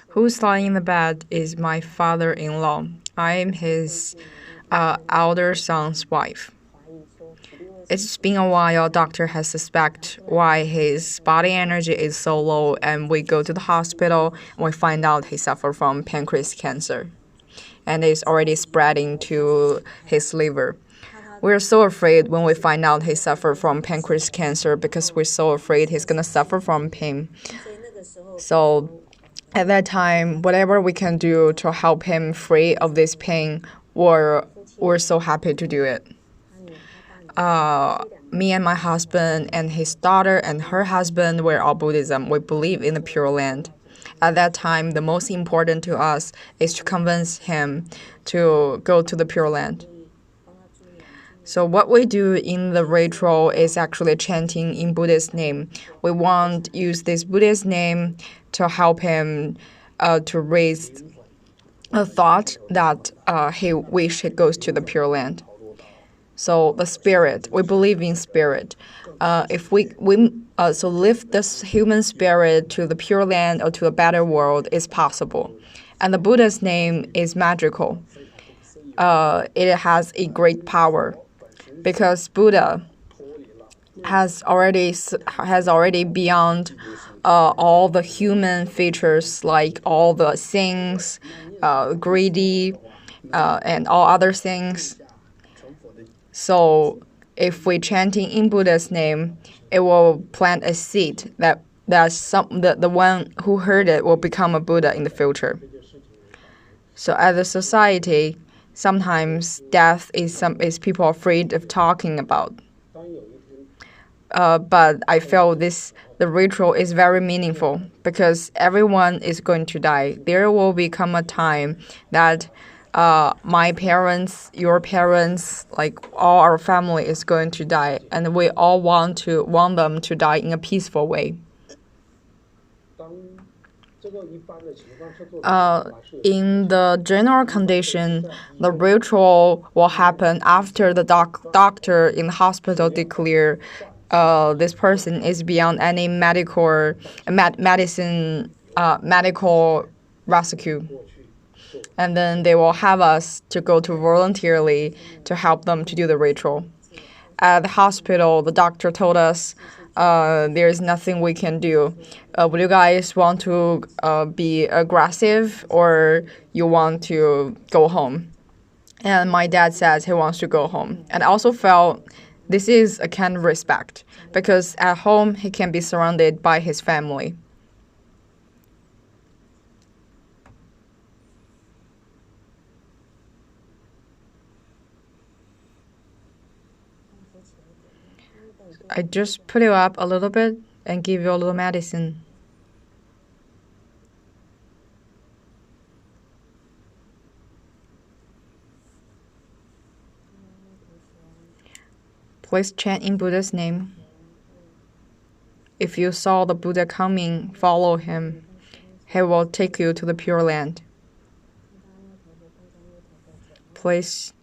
Who's lying in the bed is my father-in-law. I am his elder son's wife. It's been a while. Doctor has suspect why his body energy is so low, and we go to the hospital and we find out he suffered from pancreas cancer, and it's already spreading to his liver. We're so afraid when we find out he suffered from pancreas cancer because we're so afraid he's gonna suffer from pain. So at that time, whatever we can do to help him free of this pain, we're so happy to do it. Me and my husband and his daughter and her husband were all Buddhism. We believe in the Pure Land. At that time, the most important to us is to convince him to go to the Pure Land. So what we do in the ritual is actually chanting in Buddha's name. We want to use this Buddha's name to help him to raise a thought that he wish he goes to the Pure Land. So the spirit, we believe in spirit. If we lift this human spirit to the Pure Land or to a better world is possible. And the Buddha's name is magical. It has a great power because Buddha has already beyond all the human features like all the things, greedy, and all other things. So if we chanting in Buddha's name, it will plant a seed that the one who heard it will become a Buddha in the future. So as a society, sometimes death is people afraid of talking about. But I feel the ritual is very meaningful because everyone is going to die. There will become a time that my parents, your parents, like all our family is going to die, and we all want them to die in a peaceful way. In the general condition, the ritual will happen after the doctor in the hospital declare this person is beyond any medical rescue. And then they will have us to go to voluntarily to help them to do the ritual. At the hospital, the doctor told us there's nothing we can do. Would you guys want to be aggressive or you want to go home? And my dad says he wants to go home. And I also felt this is a kind of respect because at home he can be surrounded by his family. I just put it up a little bit and give you a little medicine. Please chant in Buddha's name. If you saw the Buddha coming, follow him. He will take you to the Pure Land. Please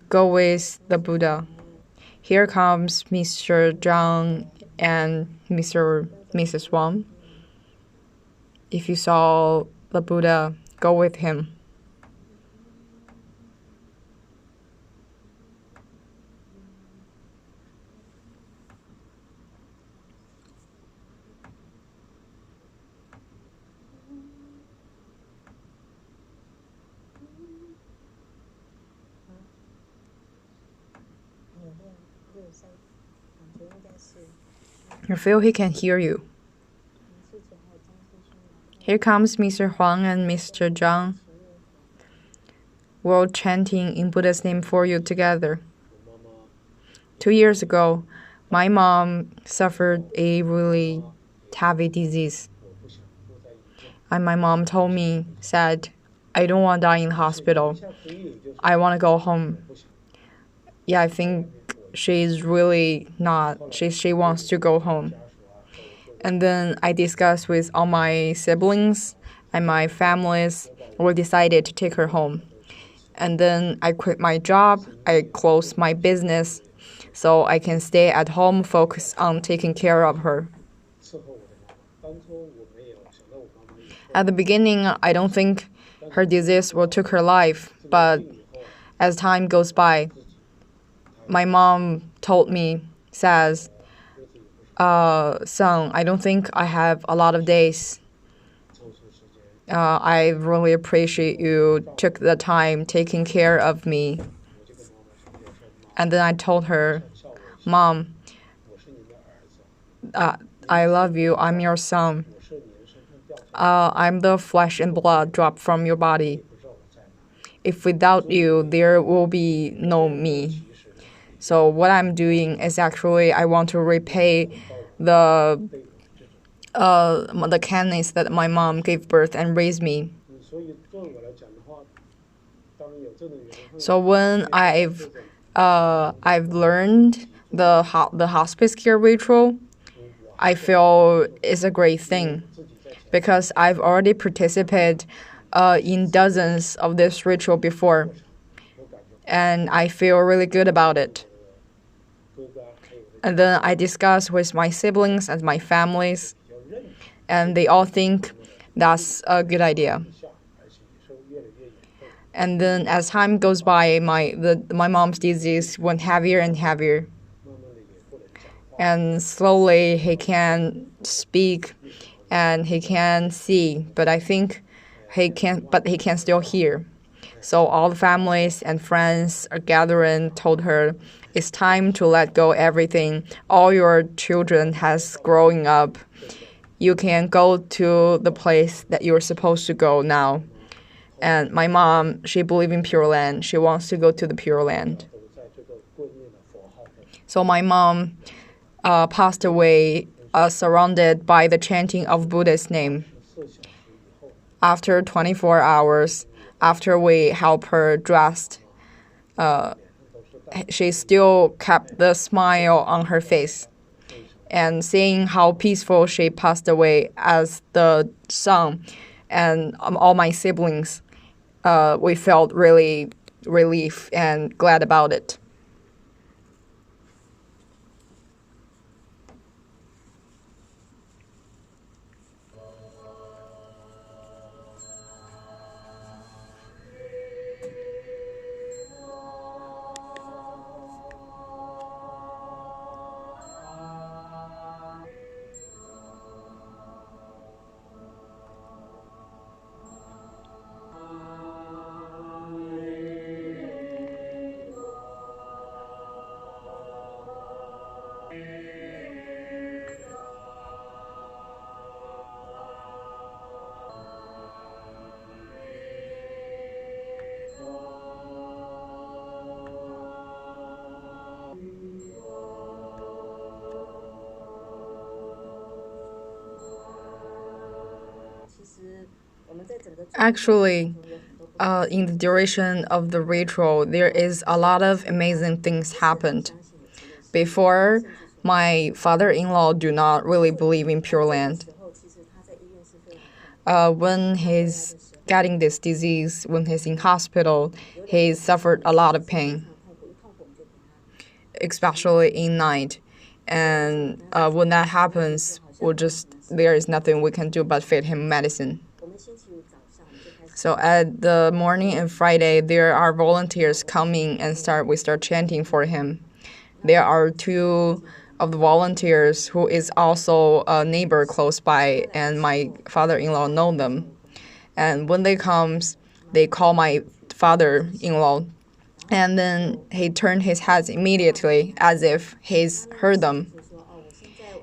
go with the Buddha. Here comes Mr. Zhang and Mrs. Wang. If you saw the Buddha, go with him. You feel he can hear you. Here comes Mr. Huang and Mr. Zhang. We're chanting in Buddha's name for you together. 2 years ago, my mom suffered a really heavy disease. And my mom told me, said, I don't want to die in the hospital. I want to go home. Yeah, I think she's really not. She wants to go home. And then I discussed with all my siblings and my families. We decided to take her home. And then I quit my job. I closed my business so I can stay at home, focus on taking care of her. At the beginning, I don't think her disease will took her life, but as time goes by, my mom told me, says, son, I don't think I have a lot of days. I really appreciate you took the time taking care of me. And then I told her, Mom, I love you. I'm your son. I'm the flesh and blood dropped from your body. If without you, there will be no me. So what I'm doing is actually I want to repay the kindness that my mom gave birth and raised me. So when I've learned the hospice care ritual, I feel it's a great thing because I've already participated in dozens of this ritual before, and I feel really good about it. And then I discuss with my siblings and my families, and they all think that's a good idea. And then as time goes by, my mom's disease went heavier and heavier. And slowly he can speak and he can see, but I think he can still hear. So all the families and friends are gathering, told her it's time to let go everything. All your children has growing up. You can go to the place that you're supposed to go now. And my mom, she believes in Pure Land. She wants to go to the Pure Land. So my mom passed away surrounded by the chanting of Buddha's name. After 24 hours, after we help her dressed, she still kept the smile on her face. And seeing how peaceful she passed away as the son and all my siblings, we felt really relief and glad about it. Actually, in the duration of the ritual, there is a lot of amazing things happened. Before, my father-in-law do not really believe in Pure Land. When he's getting this disease, when he's in hospital, he suffered a lot of pain, especially in night. And when that happens, there is nothing we can do but feed him medicine. So at the morning and Friday, there are volunteers coming and we start chanting for him. There are two of the volunteers who is also a neighbor close by, and my father-in-law know them. And when they comes, they call my father-in-law, and then he turned his head immediately as if he's heard them.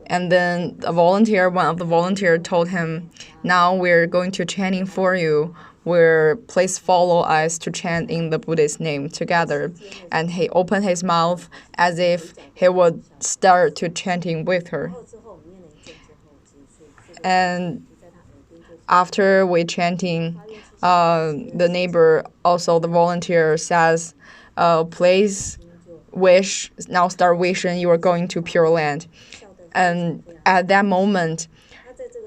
And then one of the volunteers told him, now we're going to chanting for you. Please follow us to chant in the Buddha's name together. And he opened his mouth as if he would start to chanting with her. And after we chanting, the neighbor, also the volunteer, says, please now start wishing you are going to Pure Land. And at that moment,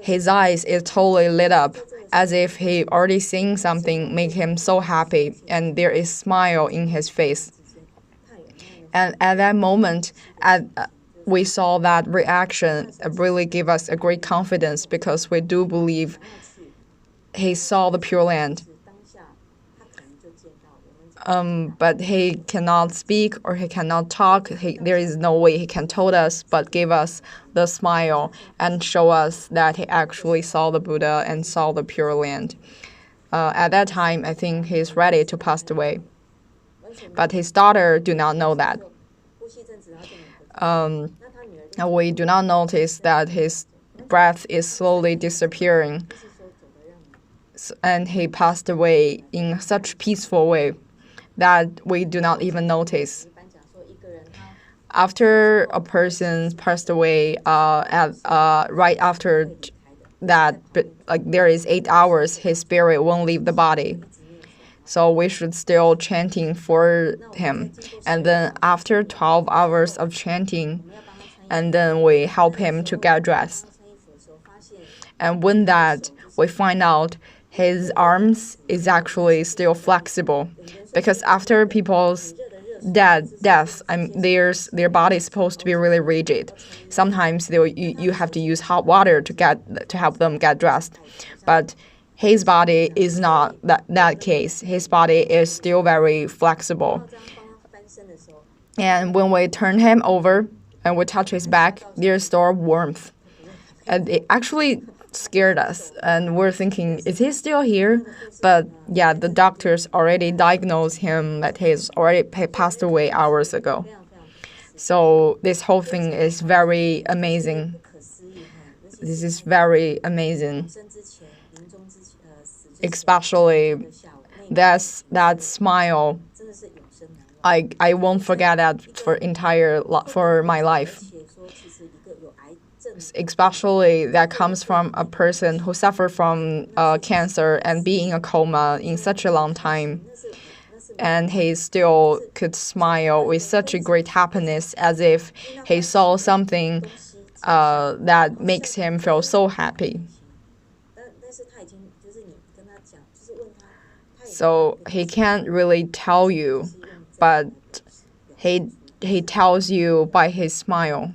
his eyes is totally lit up, as if he already seen something make him so happy, and there is smile in his face. And at that moment, we saw that reaction really give us a great confidence, because we do believe he saw the Pure Land. But he cannot speak or he cannot talk. There is no way he can told us, but give us the smile and show us that he actually saw the Buddha and saw the Pure Land. At that time, I think he's ready to pass away. But his daughter do not know that. We do not notice that his breath is slowly disappearing, and he passed away in such peaceful way that we do not even notice. After a person passed away, right after that, like there is 8 hours, his spirit won't leave the body. So we should still chanting for him. And then after 12 hours of chanting, and then we help him to get dressed. And when that, we find out his arms is actually still flexible, because after people's death, their body is supposed to be really rigid. Sometimes you have to use hot water to help them get dressed, but his body is not that case. His body is still very flexible. And when we turn him over and we touch his back, there's still warmth. And it actually scared us. And we're thinking, is he still here? But yeah, the doctors already diagnosed him that he's already passed away hours ago. So this whole thing is very amazing. This is very amazing. Especially that smile. I won't forget that for my life. Especially that comes from a person who suffered from cancer and being in a coma in such a long time. And he still could smile with such a great happiness, as if he saw something that makes him feel so happy. So he can't really tell you, but he tells you by his smile.